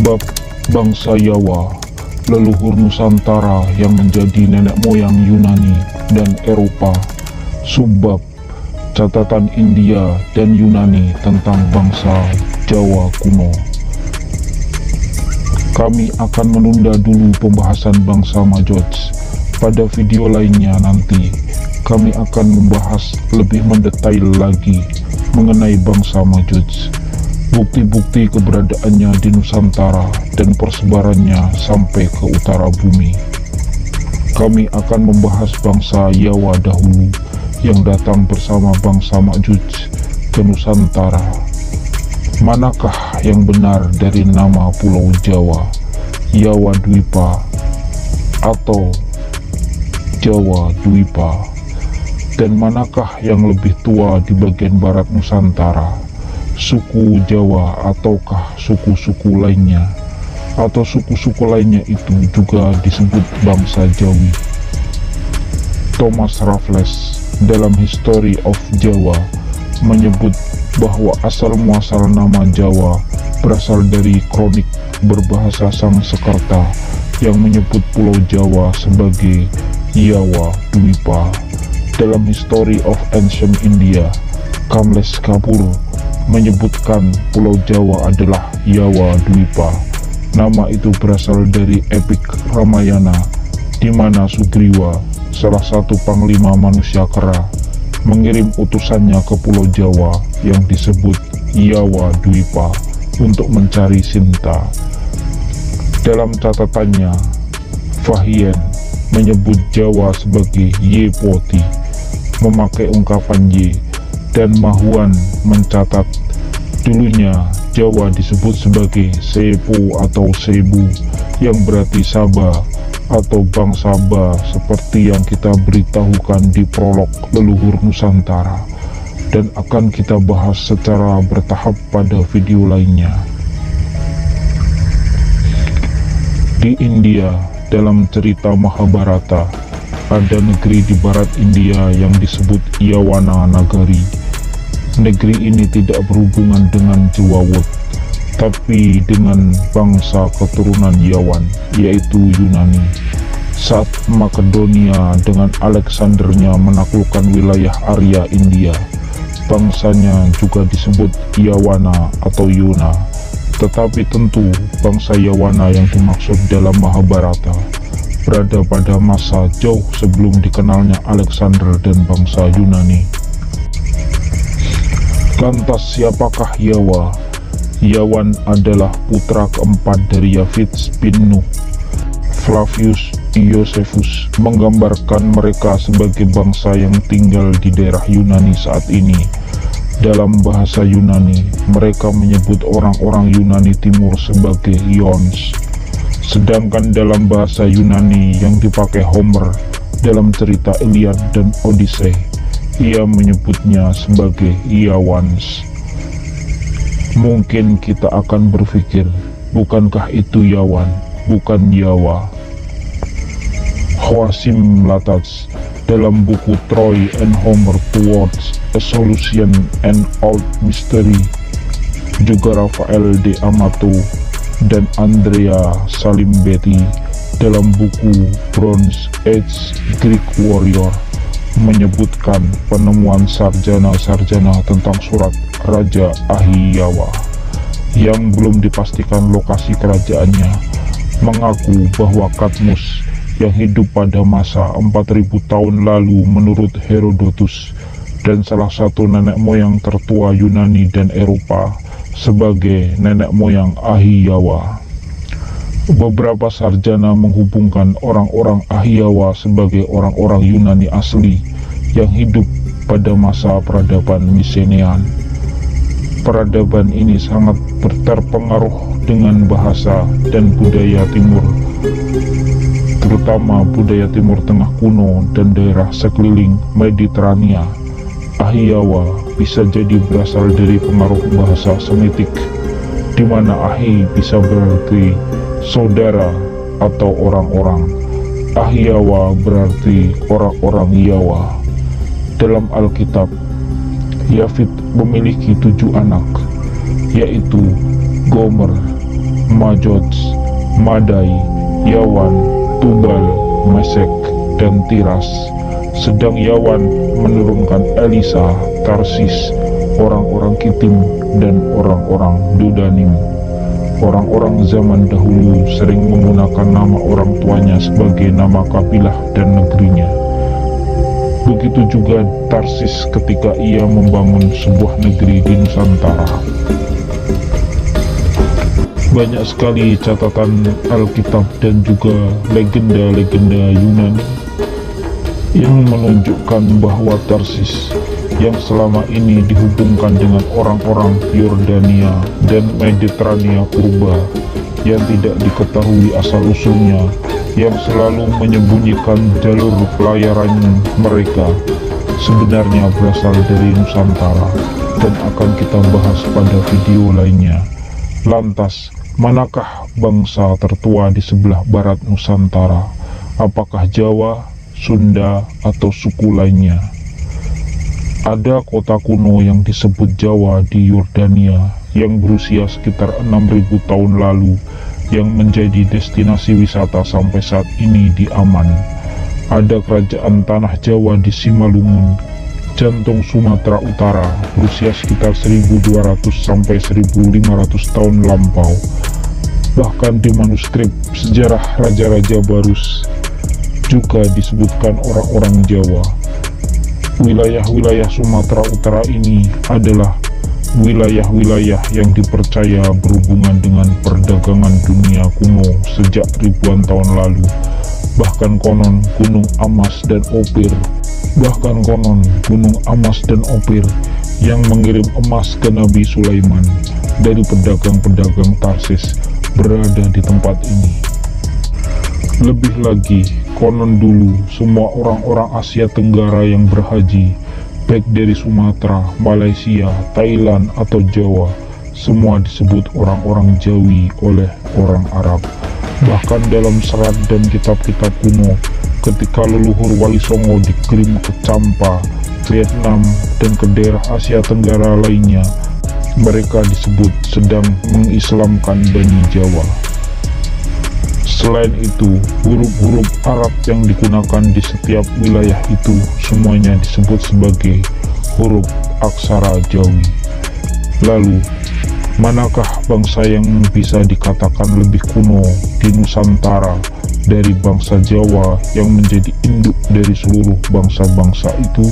Bab bangsa Yawa, leluhur Nusantara yang menjadi nenek moyang Yunani dan Eropa. Subbab catatan India dan Yunani tentang bangsa Jawa kuno. Kami akan menunda dulu pembahasan bangsa Majoj. Pada video lainnya nanti, kami akan membahas lebih mendetail lagi mengenai bangsa Majoj, bukti-bukti keberadaannya di Nusantara dan persebarannya sampai ke utara bumi. Kami akan membahas bangsa Yawa dahulu yang datang bersama bangsa Majoj ke Nusantara. Manakah yang benar dari nama Pulau Jawa, Yawa Dwipa, atau Jawa Dwipa? Dan manakah yang lebih tua di bagian barat Nusantara, suku Jawa ataukah suku-suku lainnya? Atau suku-suku lainnya itu juga disebut bangsa Jawi? Thomas Raffles dalam History of Jawa menyebut bahwa asal-muasal nama Jawa berasal dari kronik berbahasa Sangskerta yang menyebut Pulau Jawa sebagai Yawa Dwipa. Dalam History of Ancient India, Kamlesh Kapur menyebutkan Pulau Jawa adalah Yawa Dwipa. Nama itu berasal dari epik Ramayana, di mana Sugriwa, salah satu panglima manusia kera, mengirim utusannya ke Pulau Jawa yang disebut Yawa Dwipa untuk mencari Sinta. Dalam catatannya, Fahien menyebut Jawa sebagai Yepoti, memakai ungkapan Y, dan Mahuan mencatat dulunya Jawa disebut sebagai Sepo atau Sebu, yang berarti Sabah atau bangsa Ba, seperti yang kita beritahukan di prolog leluhur Nusantara, dan akan kita bahas secara bertahap pada video lainnya. Di India, dalam cerita Mahabharata, ada negeri di barat India yang disebut Yawana Nagari. Negeri ini tidak berhubungan dengan Jewawut, tapi dengan bangsa keturunan Yawan, yaitu Yunani. Saat Makedonia dengan Alexandernya menaklukkan wilayah Arya India, bangsanya juga disebut Yawana atau Yuna. Tetapi tentu bangsa Yawana yang dimaksud dalam Mahabharata berada pada masa jauh sebelum dikenalnya Alexander dan bangsa Yunani. Lantas siapakah Yawa? Yawan adalah putra keempat dari Yafits bin Nuh. Flavius Josephus menggambarkan mereka sebagai bangsa yang tinggal di daerah Yunani saat ini. Dalam bahasa Yunani, mereka menyebut orang-orang Yunani Timur sebagai Ions. Sedangkan dalam bahasa Yunani yang dipakai Homer dalam cerita Iliad dan Odyssey, ia menyebutnya sebagai Iawans. Mungkin kita akan berpikir, bukankah itu Yawan, bukan Yawa? Hwasim Latats dalam buku Troy and Homer Towards a Solution and Old Mystery, juga Rafael de Amato dan Andrea Salimbetti dalam buku Bronze Age Greek Warrior menyebutkan penemuan sarjana-sarjana tentang surat Raja Ahiyawa yang belum dipastikan lokasi kerajaannya, mengaku bahwa Kadmus yang hidup pada masa 4000 tahun lalu menurut Herodotus dan salah satu nenek moyang tertua Yunani dan Eropa sebagai nenek moyang Ahiyawa. Beberapa sarjana menghubungkan orang-orang Ahiyawa sebagai orang-orang Yunani asli yang hidup pada masa peradaban Mycenaean. Peradaban ini sangat terpengaruh dengan bahasa dan budaya timur, terutama budaya Timur Tengah kuno dan daerah sekeliling Mediterania. Ahiyawa bisa jadi berasal dari pengaruh bahasa Semitik, di mana Ahi bisa berarti saudara atau orang-orang. Ahiyawa berarti orang-orang Yawa. Dalam Alkitab, Yafit memiliki 7 anak, yaitu Gomer, Majots, Madai, Yawan, Tubal, Mesek, dan Tiras. Sedang Yawan menurunkan Elisa, Tarsis, orang-orang Kitim, dan orang-orang Dodanim. Orang-orang zaman dahulu sering menggunakan nama orang tuanya sebagai nama kabilah dan negerinya. Begitu juga Tarsis ketika ia membangun sebuah negeri di Nusantara. Banyak sekali catatan Alkitab dan juga legenda-legenda Yunani yang menunjukkan bahwa Tarsis yang selama ini dihubungkan dengan orang-orang Yordania dan Mediterania purba yang tidak diketahui asal-usulnya, yang selalu menyembunyikan jalur pelayaran mereka, sebenarnya berasal dari Nusantara, dan akan kita bahas pada video lainnya. Lantas, manakah bangsa tertua di sebelah barat Nusantara? Apakah Jawa, Sunda, atau suku lainnya? Ada kota kuno yang disebut Jawa di Yordania yang berusia sekitar 6.000 tahun lalu, yang menjadi destinasi wisata sampai saat ini di Aman. Ada kerajaan Tanah Jawa di Simalungun, jantung Sumatera Utara, berusia sekitar 1200 sampai 1500 tahun lampau. Bahkan di manuskrip sejarah Raja-Raja Barus juga disebutkan orang-orang Jawa. Wilayah-wilayah Sumatera Utara ini adalah wilayah-wilayah yang dipercaya berhubungan dengan perdagangan dunia kuno sejak ribuan tahun lalu. Bahkan konon Gunung Amas dan Opir yang mengirim emas ke Nabi Sulaiman dari pedagang-pedagang Tarsis berada di tempat ini. Lebih lagi, konon dulu semua orang-orang Asia Tenggara yang berhaji, baik dari Sumatera, Malaysia, Thailand, atau Jawa, semua disebut orang-orang Jawi oleh orang Arab. Bahkan dalam serat dan kitab-kitab kuno, ketika leluhur Wali Songo dikirim ke Champa, Vietnam, dan ke daerah Asia Tenggara lainnya, mereka disebut sedang mengislamkan Bani Jawa. Selain itu, huruf-huruf Arab yang digunakan di setiap wilayah itu semuanya disebut sebagai huruf aksara Jawi. Lalu, manakah bangsa yang bisa dikatakan lebih kuno di Nusantara dari bangsa Jawa yang menjadi induk dari seluruh bangsa-bangsa itu?